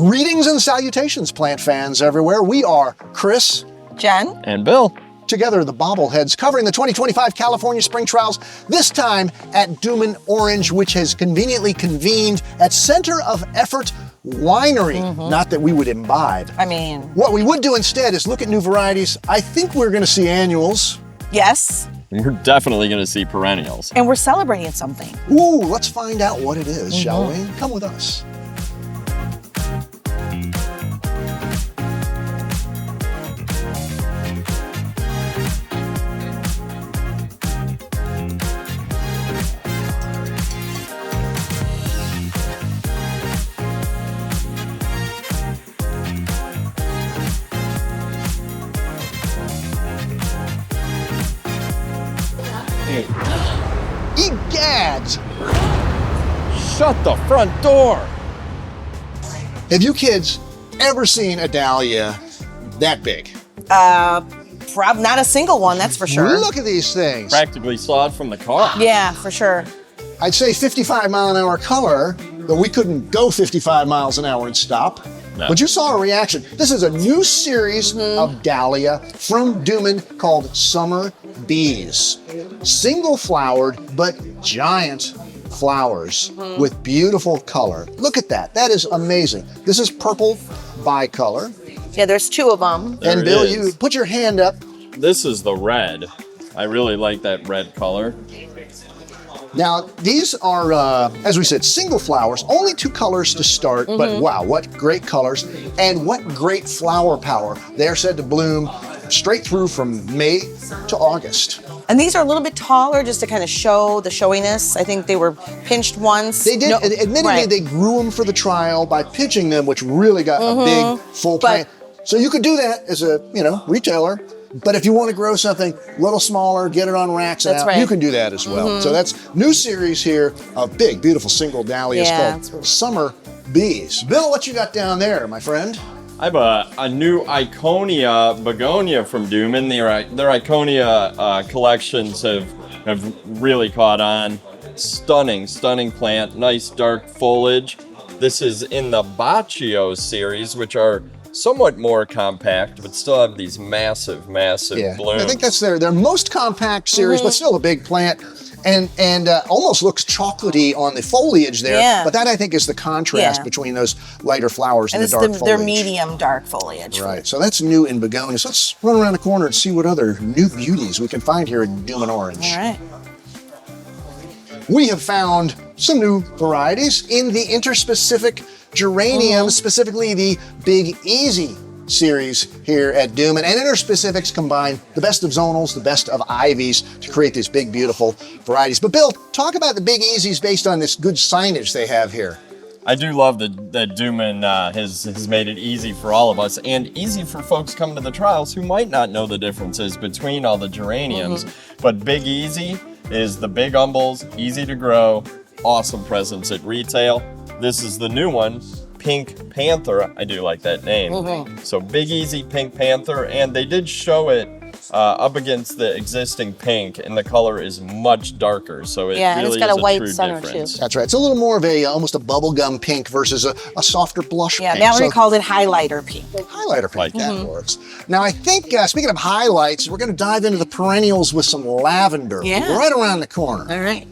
Greetings and salutations, plant fans everywhere. We are Chris, Jen, and Bill. Together, the bobbleheads covering the 2025 California Spring Trials, this time at Dümmen Orange, which has conveniently convened at Center of Effort Winery. Not that we would imbibe. I mean, What we would do instead is look at new varieties. I think we're going to see annuals. yes, We're definitely going to see perennials. and we're celebrating something. Ooh, let's find out what it is, shall we? Come with us. Egads! Shut the front door! Have you kids ever seen a dahlia that big? Not a single one, that's for sure. Look at these things. Practically saw it from the car. Yeah, for sure. I'd say 55 mile an hour color, but we couldn't go 55 miles an hour and stop. No. But you saw a reaction. This is a new series of dahlia from Duman called Summer Bees. Single flowered, but giant flowers with beautiful color. Look at that. That is amazing. This is purple bicolor. Yeah, there's two of them. There And it Bill, is. you put your hand up. This is the red. I really like that red color. Now, these are, as we said, single flowers, only 2 colors to start, but wow, what great colors and what great flower power. They're said to bloom straight through from May to August. And these are a little bit taller just to kind of show the showiness. I think they were pinched once. They did, No, admittedly, right. they grew them for the trial by pitching them, which really got a big, full But- plant. So you could do that as a, retailer. But if you want to grow something a little smaller, get it on racks That's out, right. you can do that as well. So that's new series here of big, beautiful single dahlias Yeah, that's called right. Summer Bees. Bill, what you got down there, my friend? I have a new Iconia begonia from Duman. Their Iconia collections have really caught on. Stunning plant, nice dark foliage. This is in the Baccio series, which are somewhat more compact, but still have these massive blooms. I think that's their most compact series, but still a big plant. And almost looks chocolatey on the foliage there. Yeah. But that, I think, is the contrast Yeah. between those lighter flowers and, And the it's dark foliage. their medium dark foliage. Right, so that's new in begonias. Let's run around the corner and see what other new beauties we can find here in Dümmen Orange. All right. We have found some new varieties in the interspecific geraniums, specifically the Big Easy series here at Duman. And interspecifics combine the best of zonals, the best of ivies to create these big, beautiful varieties. But Bill, talk about the Big Easies based on this good signage they have here. I do love that Duman has made it easy for all of us and easy for folks coming to the trials who might not know the differences between all the geraniums. But Big Easy is the big umbels, easy to grow, awesome presence at retail. This is the new one, Pink Panther. I do like that name. So Big Easy Pink Panther, and they did show it up against the existing pink, and the color is much darker. So it Yeah, and really it's got is a white true center, difference. too. That's right. It's a little more of a almost a bubblegum pink versus a softer blush Yeah, pink. Mallory So- called it highlighter pink. Highlighter pink, Like that works. Now, I think, speaking of highlights, we're going to dive into the perennials with some lavender Yeah. right around the corner. All right.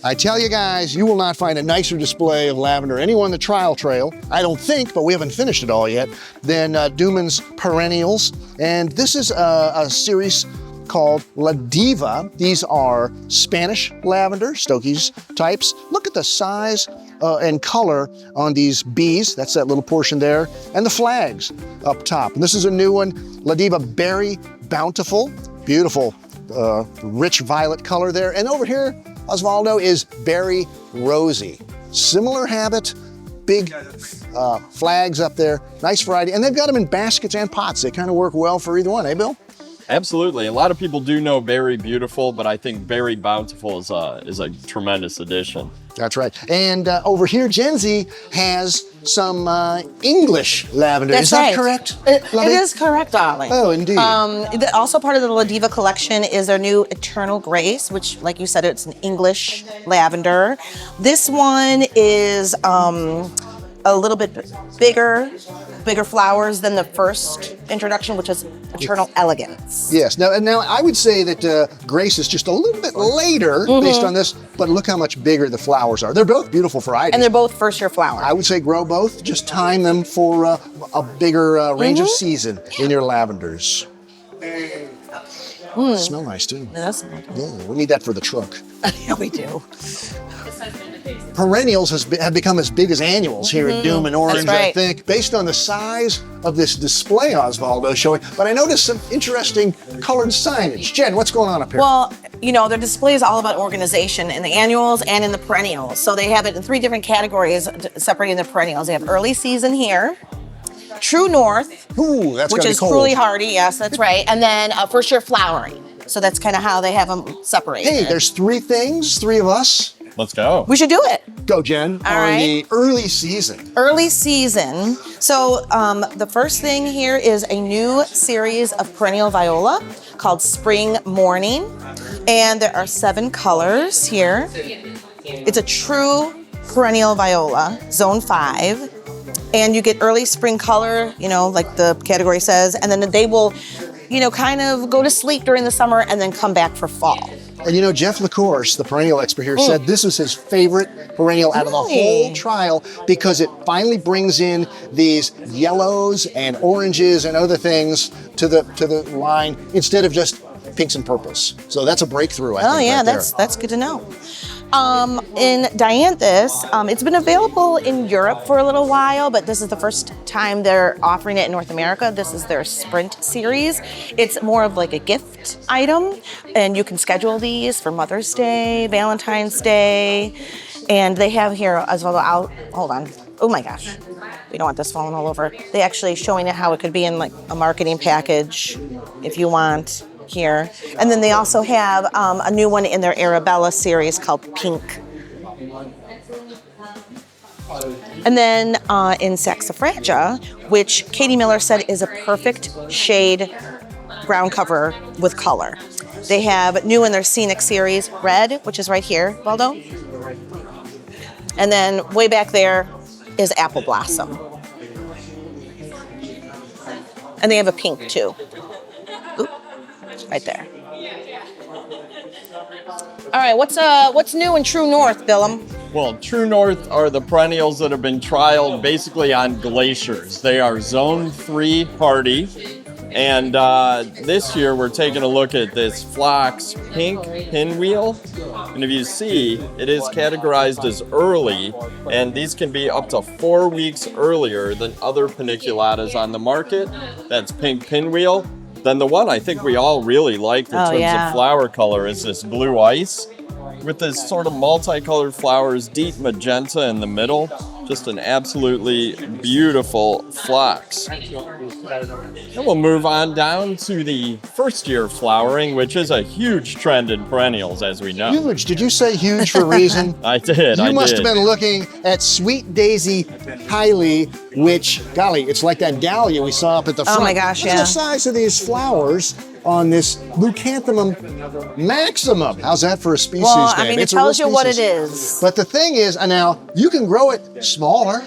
I tell you guys, you will not find a nicer display of lavender anywhere on the trial trail, I don't think, but we haven't finished it all yet, than Duman's perennials. And this is a series called La Diva. These are Spanish lavender, Stokey's types. Look at the size and color on these bees. That's that little portion there. And the flags up top. And this is a new one, La Diva Berry Bountiful. Beautiful, rich violet color there. And over here, Osvaldo, is Berry Rosy. Similar habit, big flags up there, nice variety. And they've got them in baskets and pots. They kind of work well for either one, eh, Bill? Absolutely. A lot of people do know Berry Beautiful, but I think Berry Bountiful is a tremendous addition. That's right. And over here, Gen Z has some English lavender. That's Is that right. correct? It Lovey? is correct, darling. Oh, indeed. Also part of the Diva collection is their new Eternal Grace, which, like you said, it's an English lavender. This one is a little bit bigger flowers than the first introduction, which is Eternal Elegance. Yes. Now I would say that Grace is just a little bit later based on this, but look how much bigger the flowers are. They're both beautiful varieties. And they're both first-year flowers. I would say grow both. Just time them for a bigger range of season in your lavenders. Smell nice too. Yes. Yeah, we need that for the truck. Yeah, we do. Perennials have become as big as annuals here at Dümmen Orange, That's right. I think, based on the size of this display Osvaldo is showing. But I noticed some interesting colored signage. Jen, what's going on up here? Well, you know, their display is all about organization in the annuals and in the perennials. So they have it in 3 different categories separating the perennials. They have early season here, True North, Ooh, that's which gonna be is cold. truly hardy. Yes, that's right. And then first year flowering. So that's kind of how they have them separated. Hey, there's 3 things, 3 of us. Let's go. We should do it. Go, Jen, All on right. the early season. Early season. So the first thing here is a new series of perennial viola called Spring Morning. And there are 7 colors here. It's a true perennial viola, zone 5. And you get early spring color, you know, like the category says, and then they will, you know, kind of go to sleep during the summer and then come back for fall. And you know, Jeff LaCourse, the perennial expert here, said this was his favorite perennial out of the Really? whole trial because it finally brings in these yellows and oranges and other things to the line instead of just pinks and purples. So that's a breakthrough, I think. Oh yeah, right there. that's good to know. In Dianthus, it's been available in Europe for a little while, but this is the first time they're offering it in North America. This is their Sprint series. It's more of like a gift item, and you can schedule these for Mother's Day, Valentine's Day, and they have here as well. Hold on. Oh my gosh, we don't want this falling all over. They actually showing it how it could be in like a marketing package, if you want. Here. And then they also have a new one in their Arabella series called Pink. And then in Saxifraga, which Katie Miller said is a perfect shade ground cover with color. They have new in their Scenic series, Red, which is right here, Waldo. And then way back there is Apple Blossom. And they have a pink too. Oop. Right there. All right, what's new in True North, Billum? Well, True North are the perennials that have been trialed basically on glaciers. They are zone 3 hardy. And this year we're taking a look at this phlox pink pinwheel. And if you see, it is categorized as early, and these can be up to 4 weeks earlier than other paniculatas on the market. That's pink pinwheel. Then the one I think we all really like in terms of flower color is this blue ice with this sort of multicolored flowers, deep magenta in the middle. Just an absolutely beautiful phlox. Then we'll move on down to the first year flowering, which is a huge trend in perennials, as we know. Huge. Did you say huge for a reason? I did. You must have been looking at Sweet Daisy Kylie, which, golly, it's like that dahlia we saw up at the front. Oh my gosh, Look at the size of these flowers on this Leucanthemum maximum. How's that for a species Well, name? I mean, it It's a real tells you what it species. is. But the thing is, now, you can grow it smaller.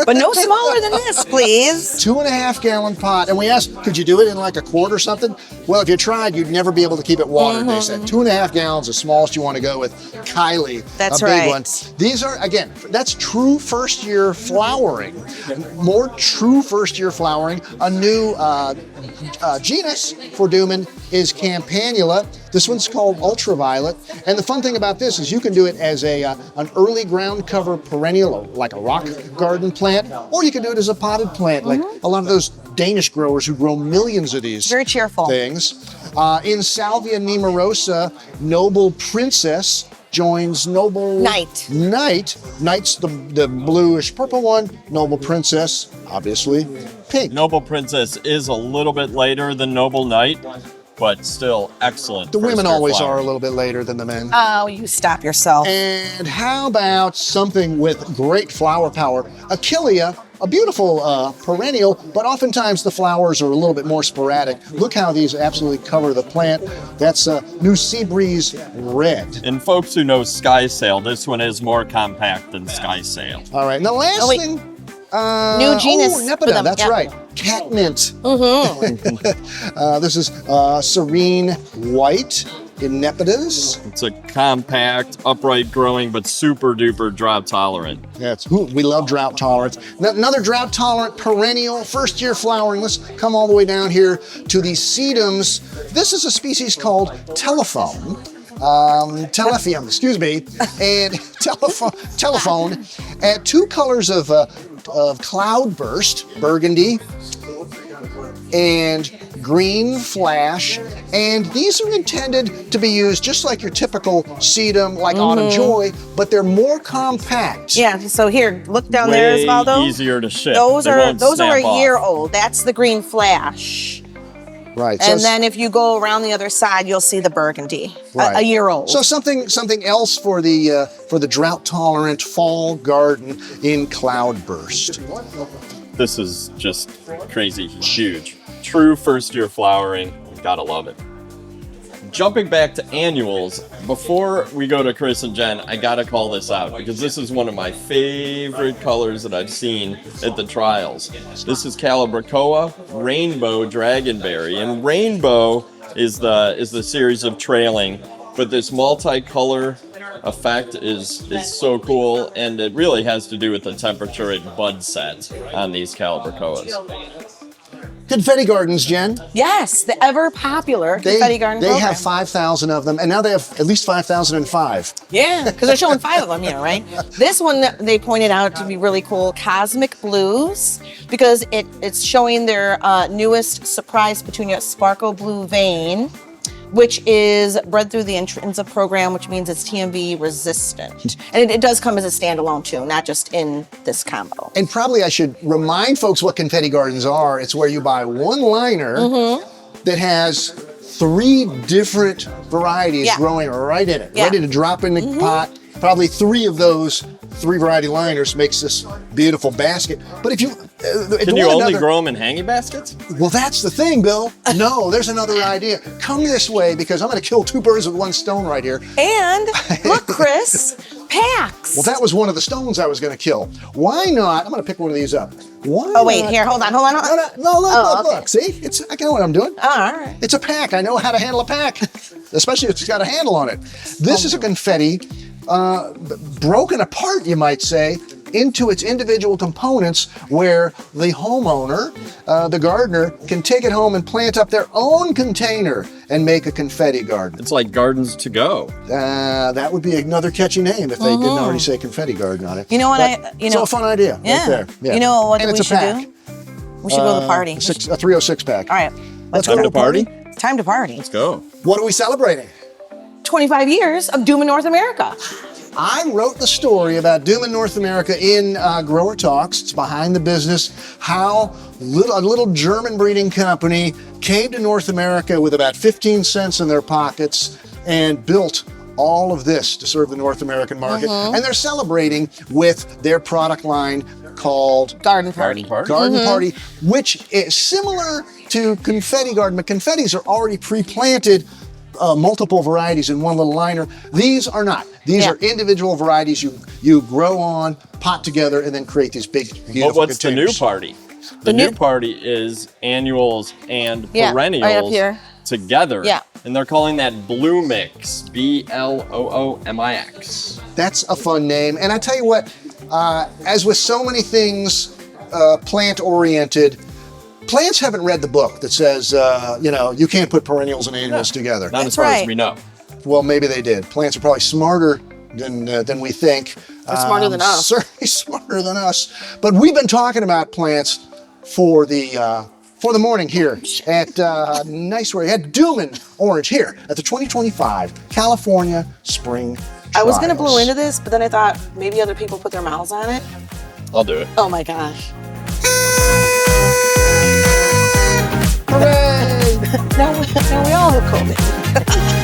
But no smaller than this, please. 2.5 gallon pot. And we asked, could you do it in like a quart or something? Well, if you tried, you'd never be able to keep it watered, they said. 2.5 gallons, the smallest you want to go with. Kylie, That's a big right. one. These are, again, that's true first year flowering. More true first year flowering. A new genus for Duman is Campanula. This one's called Ultraviolet. And the fun thing about this is you can do it as an early ground cover perennial, like a rock garden plant, or you can do it as a potted plant, like a lot of those Danish growers who grow millions of these Very cheerful. things. In Salvia nemorosa, Noble Princess joins Noble Night. Night's the bluish purple one. Noble Princess, obviously, pink. Noble Princess is a little bit later than Noble Knight. but still excellent. The women first-year always flower. are a little bit later than the men. Oh, you stop yourself. And how about something with great flower power? Achillea, a beautiful perennial, but oftentimes the flowers are a little bit more sporadic. Look how these absolutely cover the plant. That's New Sea Breeze Red. And folks who know Sky Sail, this one is more compact than Sky Sail. All right, and the last wait. thing. New genus Oh, for Nepeta, them, that's yeah. right. Catmint. This is Serene White in Nepetas. It's a compact, upright growing, but super duper drought tolerant. We love drought tolerance. Another drought tolerant perennial, first year flowering. Let's come all the way down here to the sedums. This is a species called telephone. Telephium, excuse me, and telephone, and two colors of cloudburst, burgundy, and green flash, and these are intended to be used just like your typical sedum, like Autumn Joy, but they're more compact. Yeah, so here, look down Way there, Osvaldo. easier to ship. Those They are won't a snap off. year old. That's the green flash. Right. And then if you go around the other side, you'll see the burgundy, a year old. So something else for the drought tolerant fall garden in cloudburst. This is just crazy huge. True first year flowering, gotta love it. Jumping back to annuals, before we go to Chris and Jen, I gotta call this out because this is one of my favorite colors that I've seen at the trials. This is Calibrachoa Rainbow Dragonberry, and Rainbow is the series of trailing, but this multicolor effect is so cool, and it really has to do with the temperature and bud set on these Calibrachoas. Confetti gardens, Jen. Yes, the ever popular confetti garden They program. have 5,000 of them, and now they have at least 5,005. Yeah, because they're showing 5 of them here, right? This one they pointed out to be really cool, Cosmic Blues, because it's showing their newest surprise petunia, Sparkle Blue Vein, which is bred through the Intrinsic program, which means it's TMV resistant. And it does come as a standalone too, not just in this combo. And probably I should remind folks what confetti gardens are. It's where you buy one liner that has 3 different varieties growing right in it, ready to drop in the pot. Probably 3 of those 3 variety liners makes this beautiful basket. But if you Can you only grow them in hanging baskets? Well, that's the thing, Bill. No, there's another idea. Come this way because I'm going to kill 2 birds with 1 stone right here. And look, Chris, packs. Well, that was one of the stones I was going to kill. Why not? I'm going to pick one of these up. Why Oh, wait, not- here, hold on. No, look, okay. look. See? I know what I'm doing. Oh, all right. It's a pack. I know how to handle a pack, especially if it's got a handle on it. This is a confetti broken apart, you might say, into its individual components where the homeowner, the gardener, can take it home and plant up their own container and make a confetti garden. It's like gardens to go. That would be another catchy name if they didn't already say confetti garden on it. You know what It's a fun idea right there. Yeah. You know what and we it's a should pack. do? We should go to the party. A 306 pack. All right. Let's Time go to party? It's time to party. Let's go. What are we celebrating? 25 years of Dümmen North America. I wrote the story about Dümmen North America in Growertalks. It's behind the business. How a little German breeding company came to North America with about 15 cents in their pockets and built all of this to serve the North American market. And they're celebrating with their product line called Garden Party. Garden Party, which is similar to confetti garden, but confettis are already pre-planted. Multiple varieties in one little liner. These are not. These are individual varieties you grow on, pot together, and then create these big, beautiful But what's the new containers. party? The new party is annuals and perennials right up here. together. Yeah. And they're calling that Blue Mix, BLOOMIX. That's a fun name. And I tell you what, as with so many things plant-oriented, plants haven't read the book that says, you can't put perennials and annuals together. Not as far as we know. Well, maybe they did. Plants are probably smarter than we think. They're smarter than us. Certainly smarter than us. But we've been talking about plants for the morning here at Dümmen Orange here at the 2025 California Spring I was going to Trials. blow into this, but then I thought maybe other people put their mouths on it. I'll do it. Oh my gosh. Hooray! Now we all have COVID.